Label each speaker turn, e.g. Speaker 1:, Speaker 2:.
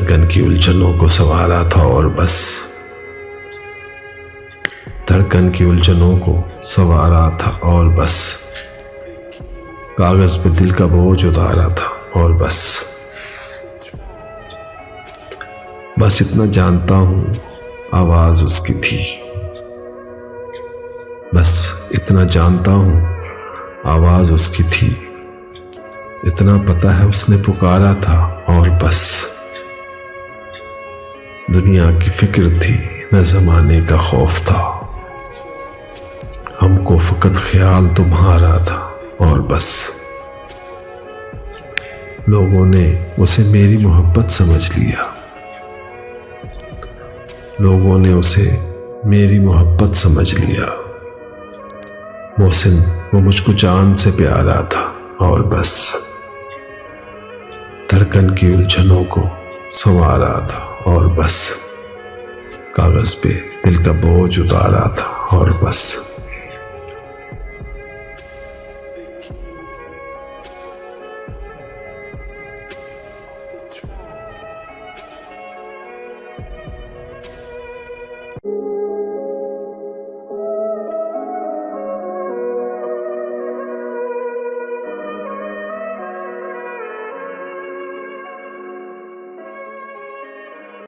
Speaker 1: धड़कन की उलझनों को संवारा था और बस, धड़कन की उलझनों को संवारा था और बस, कागज पे दिल का बोझ उतारा था और बस इतना जानता हूं आवाज उसकी थी, बस इतना जानता हूं आवाज उसकी थी, इतना पता है उसने पुकारा था और बस, दुनिया की फिक्र थी न जमाने का खौफ था, हमको फकत ख्याल तुम्हारा था और बस, लोगों ने उसे मेरी मोहब्बत समझ लिया, लोगों ने उसे मेरी मोहब्बत समझ लिया, मोहसिन वो मुझको जान से प्यारा था और बस, धड़कन की उलझनों को संवारा था और बस, कागज पे दिल का बोझ उतारा था और बस।